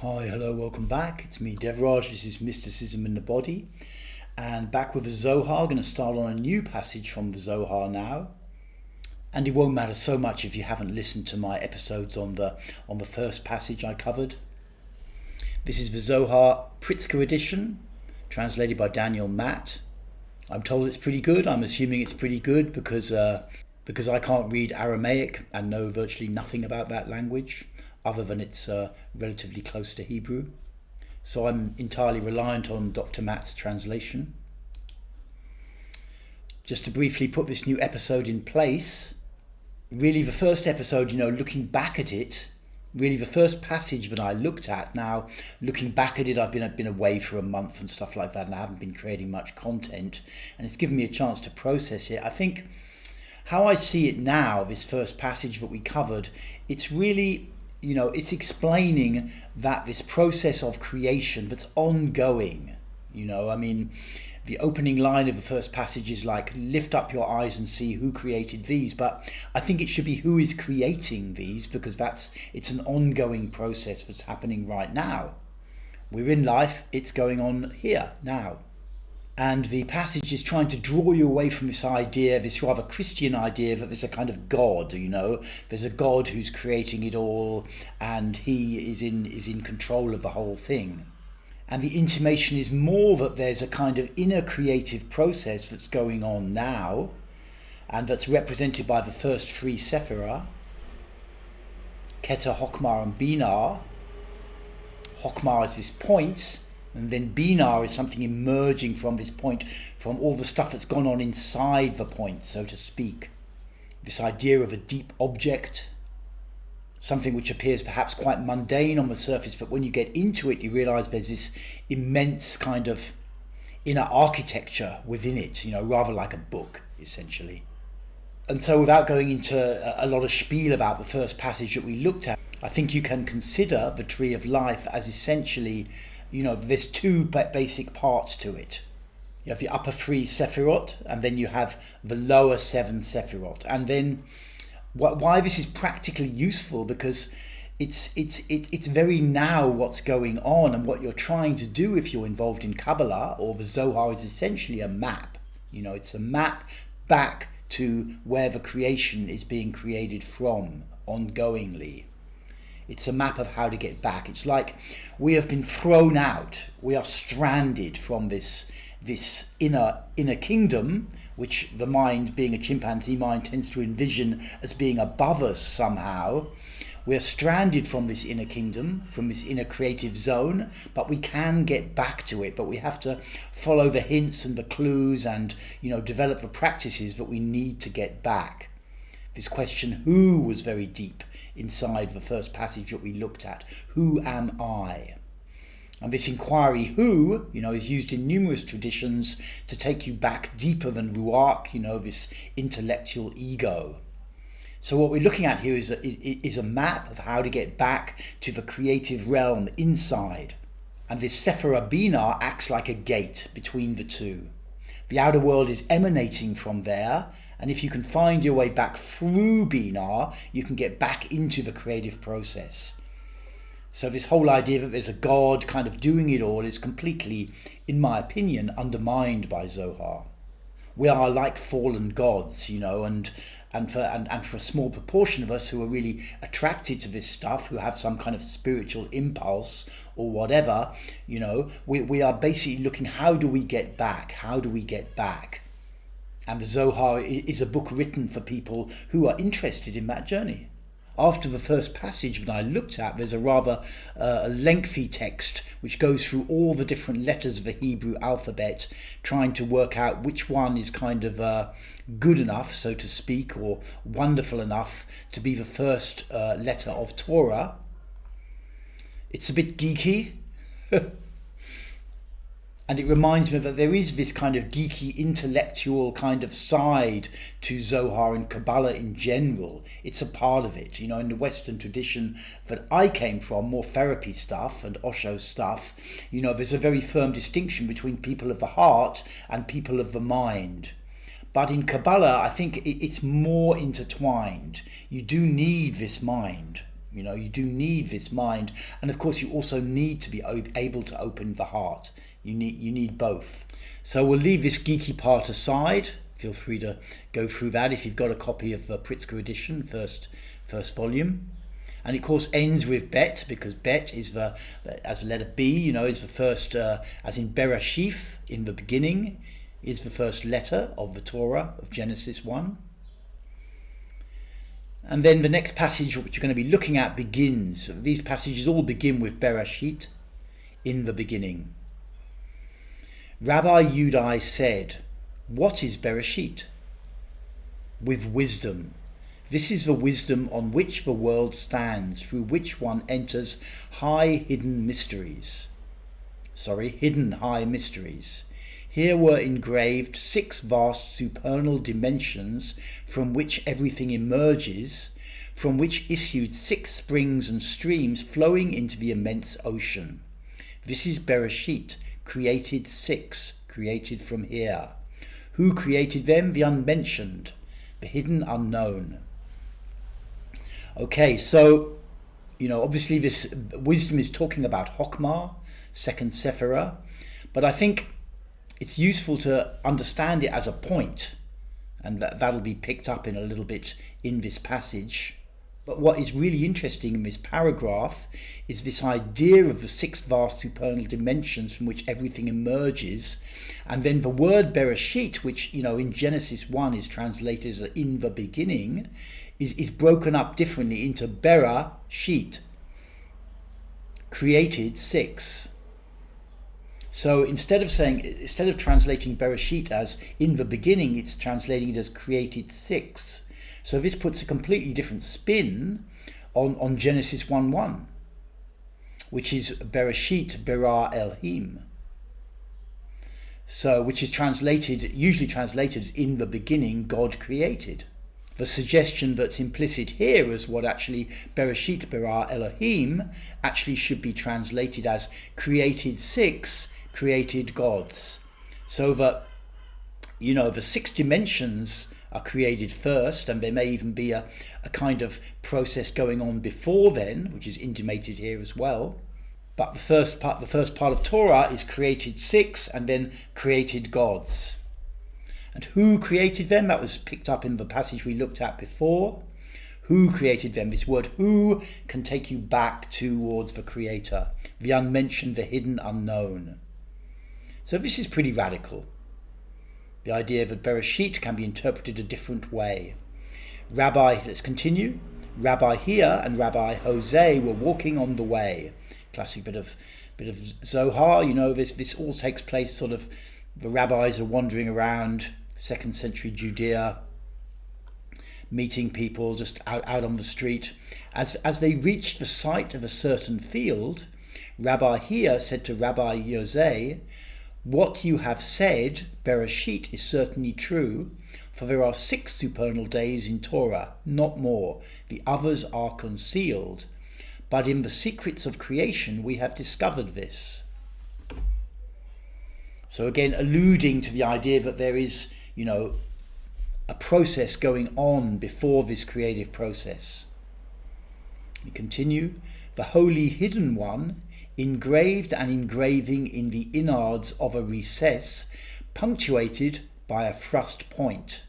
Hi, hello, welcome back. It's me, Devraj. This is Mysticism in the Body. And back with the Zohar. Going to start on a new passage from the Zohar now. And it won't matter so much if you haven't listened to my episodes on the first passage I covered. This is the Zohar Pritzker edition, translated by Daniel Matt. I'm told it's pretty good. I'm assuming it's pretty good because I can't read Aramaic and know virtually nothing about that language, other than it's relatively close to Hebrew. So I'm entirely reliant on Dr. Matt's translation. Just to briefly put this new episode in place, really the first episode, looking back at it, really the first passage that I looked at, now looking back at it, I've been away for a month and stuff like that, and I haven't been creating much content, and it's given me a chance to process it. I think how I see it now, this first passage that we covered, it's really, it's explaining that this process of creation that's ongoing, the opening line of the first passage is like, lift up your eyes and see who created these. But I think it should be who is creating these, because it's an ongoing process that's happening right now. We're in life, it's going on here now. And the passage is trying to draw you away from this idea, this rather Christian idea, that there's a kind of God, there's a God who's creating it all, and he is in control of the whole thing. And the intimation is more that there's a kind of inner creative process that's going on now, and that's represented by the first three sephiroth, Keter, Hokmah, and Binah. Hokmah is this point, and then Binah is something emerging from this point, from all the stuff that's gone on inside the point, so to speak. This idea of a deep object, something which appears perhaps quite mundane on the surface, but when you get into it, you realize there's this immense kind of inner architecture within it, rather like a book, essentially. And so without going into a lot of spiel about the first passage that we looked at, I think you can consider the tree of life as essentially, there's two basic parts to it. You have the upper three sephiroth, and then you have the lower seven sephiroth. And then why this is practically useful, because it's very now what's going on, and what you're trying to do if you're involved in Kabbalah or the Zohar is essentially a map. It's a map back to where the creation is being created from ongoingly. It's a map of how to get back. It's like we have been thrown out. We are stranded from this inner kingdom, which the mind, being a chimpanzee mind, tends to envision as being above us somehow. We're stranded from this inner kingdom, from this inner creative zone, but we can get back to it. But we have to follow the hints and the clues and, develop the practices that we need to get back. This question, who, was very deep inside the first passage that we looked at. Who am I? And this inquiry, who, is used in numerous traditions to take you back deeper than ruach, this intellectual ego. So what we're looking at here is a map of how to get back to the creative realm inside. And this Sephirah Binah acts like a gate between the two. The outer world is emanating from there, and if you can find your way back through Binah, you can get back into the creative process. So this whole idea that there's a God kind of doing it all is completely, in my opinion, undermined by Zohar. We are like fallen gods, and for a small proportion of us who are really attracted to this stuff, who have some kind of spiritual impulse or whatever, we are basically looking, how do we get back? How do we get back? And the Zohar is a book written for people who are interested in that journey. After the first passage that I looked at, there's a rather lengthy text which goes through all the different letters of the Hebrew alphabet, trying to work out which one is kind of good enough, so to speak, or wonderful enough to be the first letter of Torah. It's a bit geeky. And it reminds me that there is this kind of geeky, intellectual kind of side to Zohar and Kabbalah in general. It's a part of it. In the Western tradition that I came from, more therapy stuff and Osho stuff, there's a very firm distinction between people of the heart and people of the mind. But in Kabbalah, I think it's more intertwined. You do need this mind. You know, you do need this mind, and of course you also need to be able to open the heart. You need both. So we'll leave this geeky part aside. Feel free to go through that if you've got a copy of the Pritzker edition, first volume. And it of course ends with Bet, because Bet is as the letter B, you know, is the first, as in Bereshith, in the beginning, is the first letter of the Torah, of Genesis 1. And then the next passage, which you're going to be looking at, begins. These passages all begin with Bereshit, in the beginning. Rabbi Yudai said, "What is Bereshit?" With wisdom. This is the wisdom on which the world stands, through which one enters hidden high mysteries. Here were engraved 6 vast supernal dimensions from which everything emerges, from which issued 6 springs and streams flowing into the immense ocean. This is Bereshit, created 6, created from here. Who created them? The unmentioned, the hidden unknown. Okay, so, you know, obviously this wisdom is talking about Chokmah, second Sephiroth, but I think it's useful to understand it as a point, and that'll be picked up in a little bit in this passage. But what is really interesting in this paragraph is this idea of the 6 vast supernal dimensions from which everything emerges, and then the word Bereshit, which, you know, in Genesis 1 is translated as in the beginning, is broken up differently into Bereshit, created 6. So instead of translating Bereshit as in the beginning, it's translating it as created 6. So this puts a completely different spin on Genesis 1:1, which is Bereshit bara Elohim. So which is usually translated as in the beginning, God created. The suggestion that's implicit here is what actually Bereshit bara Elohim actually should be translated as created 6, created gods. So that, you know, the 6 dimensions are created first, and there may even be a kind of process going on before then, which is intimated here as well. But the first part of Torah is created 6 and then created gods. And who created them? That was picked up in the passage we looked at before. Who created them? This word who can take you back towards the creator, the unmentioned, the hidden, unknown. So this is pretty radical. The idea that Bereshit can be interpreted a different way. Let's continue. Rabbi Hia and Rabbi Jose were walking on the way. Classic bit of Zohar. You know, this all takes place sort of, the rabbis are wandering around 2nd century Judea, meeting people just out on the street. As they reached the site of a certain field, Rabbi Hia said to Rabbi Jose, "What you have said, Bereshit, is certainly true, for there are 6 supernal days in Torah, not more. The others are concealed. But in the secrets of creation we have discovered this." So again, alluding to the idea that there is, you know, a process going on before this creative process. We continue. The Holy Hidden One, engraved and engraving in the innards of a recess, punctuated by a thrust point.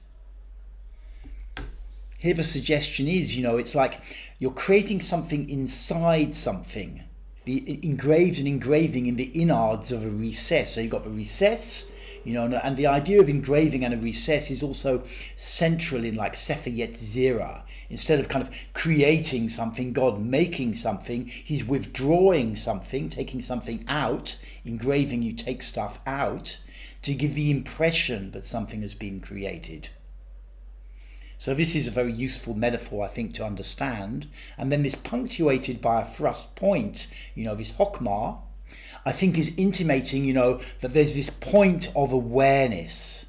Here the suggestion is, you know, it's like you're creating something inside something. The engraved and engraving in the innards of a recess. So you've got the recess, you know, and the idea of engraving and a recess is also central in like Sefer Yetzirah. Instead of kind of creating something, God making something, he's withdrawing something, taking something out. Engraving, you take stuff out to give the impression that something has been created. So this is a very useful metaphor, I think, to understand. And then this punctuated by a thrust point, you know, this Chokmah, I think is intimating, you know, that there's this point of awareness.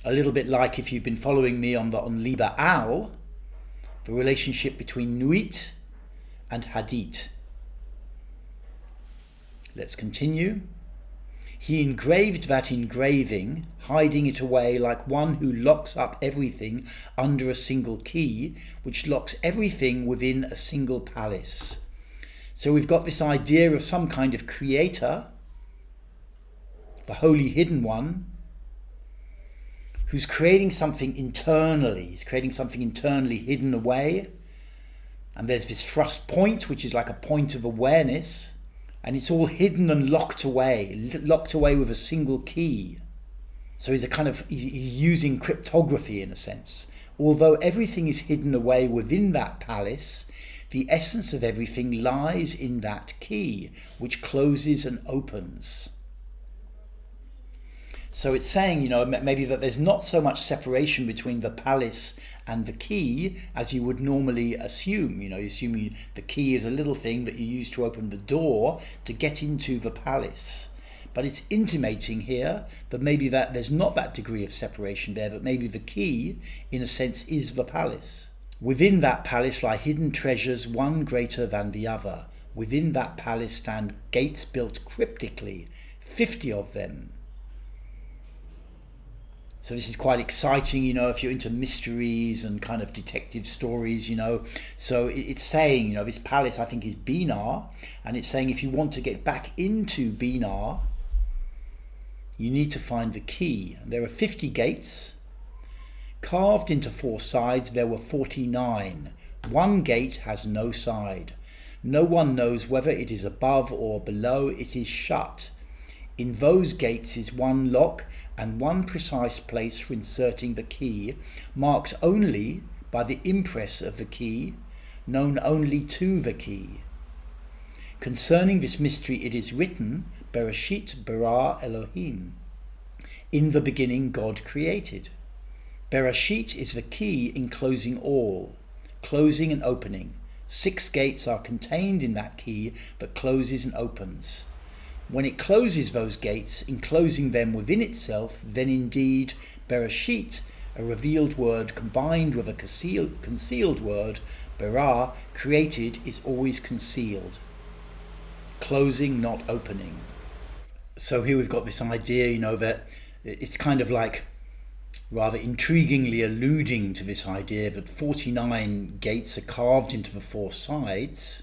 A little bit like if you've been following me on Liber Al, the relationship between Nuit and Hadit. Let's continue. He engraved that engraving, hiding it away like one who locks up everything under a single key, which locks everything within a single palace. So we've got this idea of some kind of creator, the Holy Hidden One, who's creating something internally. He's creating something internally hidden away. And there's this thrust point, which is like a point of awareness. And it's all hidden and locked away with a single key. So he's using cryptography in a sense. Although everything is hidden away within that palace, the essence of everything lies in that key, which closes and opens. So it's saying, maybe that there's not so much separation between the palace and the key as you would normally assume. You assume the key is a little thing that you use to open the door to get into the palace. But it's intimating here that maybe that there's not that degree of separation there, that maybe the key, in a sense, is the palace. Within that palace lie hidden treasures, one greater than the other. Within that palace stand gates built cryptically, 50 of them. So this is quite exciting, if you're into mysteries and kind of detective stories, So it's saying, this palace, I think, is Binah. And it's saying if you want to get back into Binah, you need to find the key. And there are 50 gates. Carved into 4 sides, there were 49. One gate has no side. No one knows whether it is above or below. It is shut. In those gates is one lock and one precise place for inserting the key, marked only by the impress of the key, known only to the key. Concerning this mystery it is written, Bereshit bara Elohim. In the beginning God created. Bereshit is the key enclosing all, closing and opening. 6 gates are contained in that key that closes and opens. When it closes those gates, enclosing them within itself, then indeed Bereshit, a revealed word combined with a concealed word, bara, created, is always concealed. Closing, not opening. So here we've got this idea, that it's kind of like rather intriguingly alluding to this idea that 49 gates are carved into the 4 sides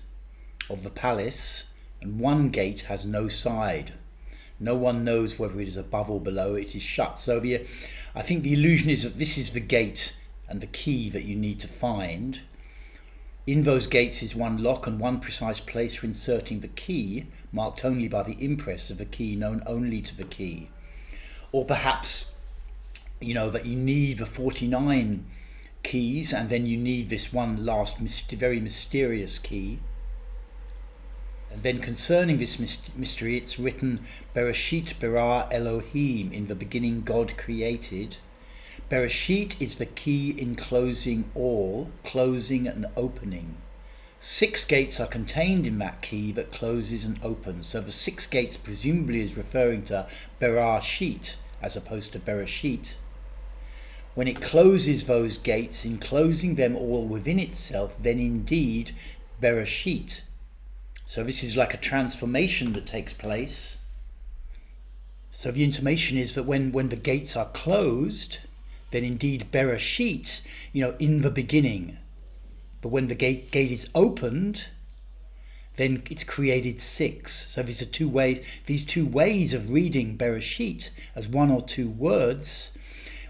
of the palace, and one gate has no side. No one knows whether it is above or below. It is shut. So I think the illusion is that this is the gate and the key that you need to find. In those gates is one lock and one precise place for inserting the key, marked only by the impress of the key, known only to the key. Or perhaps, that you need the 49 keys and then you need this one last very mysterious key. And then concerning this mystery, it's written, Bereshit bara Elohim, in the beginning God created. Bereshit is the key enclosing all, closing and opening. 6 gates are contained in that key that closes and opens. So the 6 gates presumably is referring to Bereshit as opposed to Bereshit. When it closes those gates, enclosing them all within itself, then indeed Bereshit. So this is like a transformation that takes place. So the intimation is that when the gates are closed, then indeed Bereshit, in the beginning. But when the gate is opened, then it's created 6. So these two ways of reading Bereshit as 1 or 2 words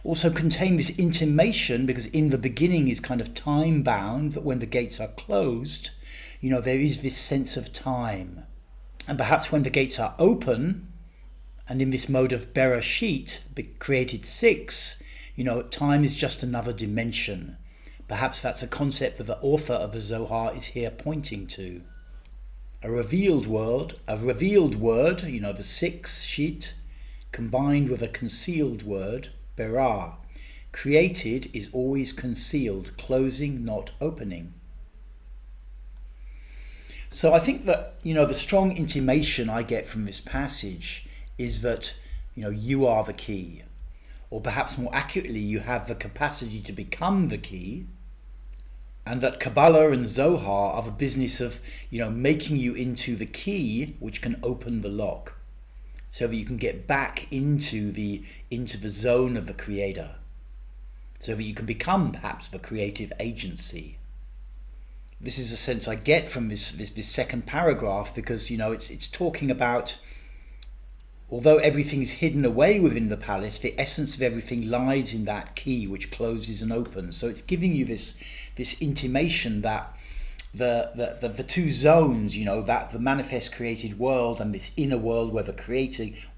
also contain this intimation, because in the beginning is kind of time bound, that when the gates are closed, there is this sense of time. And perhaps when the gates are open, and in this mode of Bereshit, created 6, time is just another dimension. Perhaps that's a concept that the author of the Zohar is here pointing to. A revealed word, the 6 sheet, combined with a concealed word, bara. Created is always concealed, closing, not opening. So I think that, the strong intimation I get from this passage is that, you are the key. Or perhaps more accurately, you have the capacity to become the key. And that Kabbalah and Zohar are the business of, making you into the key which can open the lock. so that you can get back into the zone of the creator, so that you can become perhaps the creative agency. This is a sense I get from this second paragraph, because it's talking about, although everything's hidden away within the palace, the essence of everything lies in that key which closes and opens. So it's giving you this intimation that the two zones, that the manifest created world and this inner world where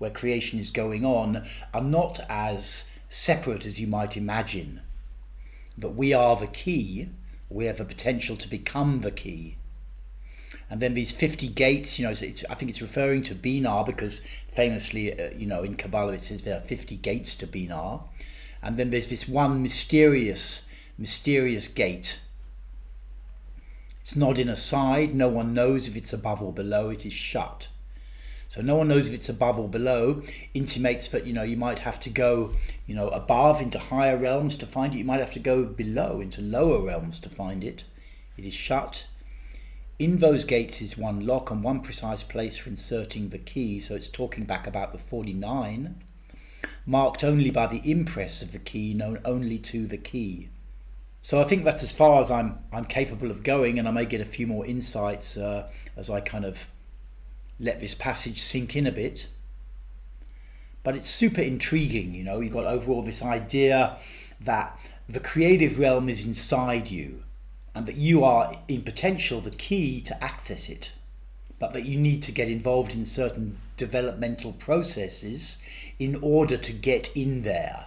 creation is going on, are not as separate as you might imagine. That we are the key, we have the potential to become the key. And then these 50 gates, I think it's referring to Binah, because famously, in Kabbalah it says there are 50 gates to Binah. And then there's this one mysterious gate. It's not in a side, no one knows if it's above or below, it is shut. So no one knows if it's above or below, intimates that, you might have to go, above into higher realms to find it. You might have to go below into lower realms to find it. It is shut. In those gates is one lock and one precise place for inserting the key. So it's talking back about the 49, marked only by the impress of the key, known only to the key. So I think that's as far as I'm capable of going, and I may get a few more insights as I kind of let this passage sink in a bit. But it's super intriguing, you've got overall this idea that the creative realm is inside you, and that you are in potential the key to access it, but that you need to get involved in certain developmental processes in order to get in there,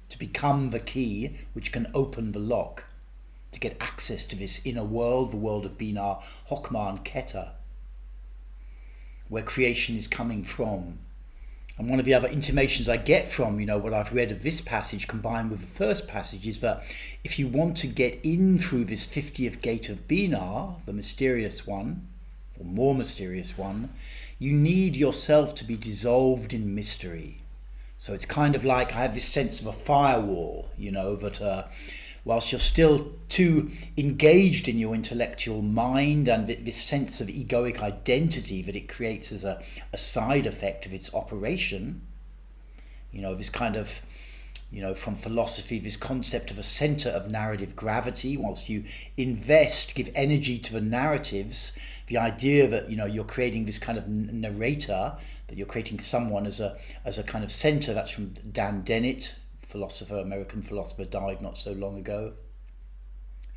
to become the key which can open the lock, to get access to this inner world, the world of Binah, Chokmah and Keter, where creation is coming from. And one of the other intimations I get from, what I've read of this passage combined with the first passage, is that if you want to get in through this 50th gate of Binah, the mysterious one, or more mysterious one, you need yourself to be dissolved in mystery. So it's kind of like I have this sense of a firewall, that whilst you're still too engaged in your intellectual mind and this sense of egoic identity that it creates as a side effect of its operation, this kind of, from philosophy, this concept of a center of narrative gravity, whilst you give energy to the narratives, the idea that, you're creating this kind of narrator, that you're creating someone as a kind of center. That's from Dan Dennett, American philosopher, died not so long ago.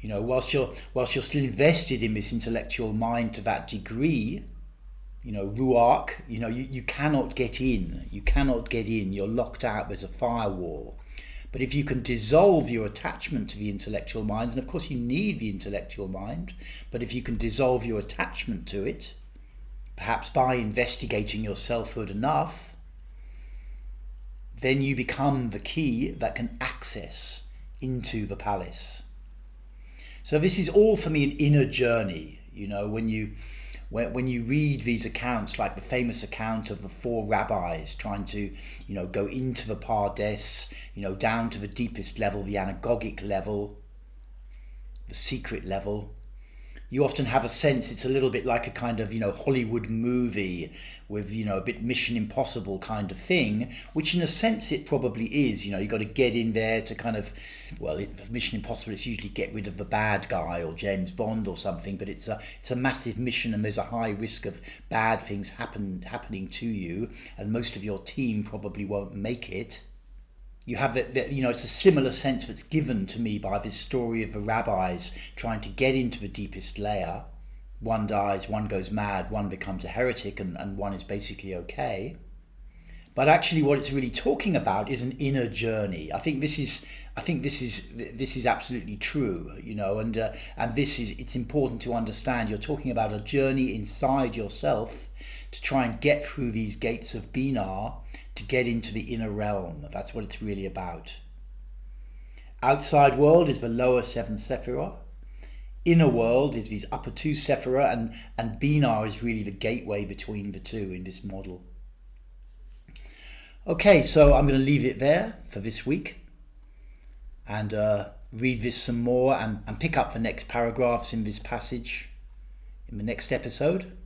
Whilst you're still invested in this intellectual mind to that degree, ruach, you cannot get in. You cannot get in. You're locked out. There's a firewall. But if you can dissolve your attachment to the intellectual mind, and of course you need the intellectual mind, but if you can dissolve your attachment to it, perhaps by investigating your selfhood enough, then you become the key that can access into the palace. So this is all for me an inner journey. When you read these accounts, like the famous account of the 4 rabbis trying to, go into the Pardes, down to the deepest level, the anagogic level, the secret level, you often have a sense it's a little bit like a kind of, Hollywood movie with, a bit Mission Impossible kind of thing, which in a sense it probably is. You've got to get in there to kind of, Mission Impossible, it's usually get rid of the bad guy or James Bond or something, but it's a massive mission and there's a high risk of bad things happening to you, and most of your team probably won't make it. You have that, it's a similar sense that's given to me by this story of the rabbis trying to get into the deepest layer. One dies, one goes mad, one becomes a heretic, and one is basically okay. But actually what it's really talking about is an inner journey. I think this is absolutely true, and it's important to understand you're talking about a journey inside yourself to try and get through these gates of Binah, to get into the inner realm. That's what it's really about. Outside world is the lower 7 sephiroth. Inner world is these upper 2 sephiroth, and Binah is really the gateway between the two in this model. Okay, so I'm going to leave it there for this week and read this some more and pick up the next paragraphs in this passage in the next episode.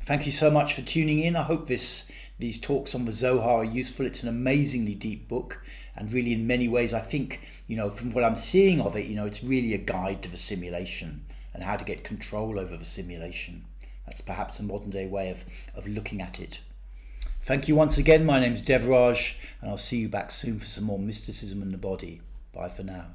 Thank you so much for tuning in. I hope these talks on the Zohar are useful. It's an amazingly deep book, and really in many ways I think, from what I'm seeing of it, it's really a guide to the simulation and how to get control over the simulation. That's perhaps a modern day way of looking at it. Thank you once again. My name's Devraj, and I'll see you back soon for some more mysticism in the body. Bye for now.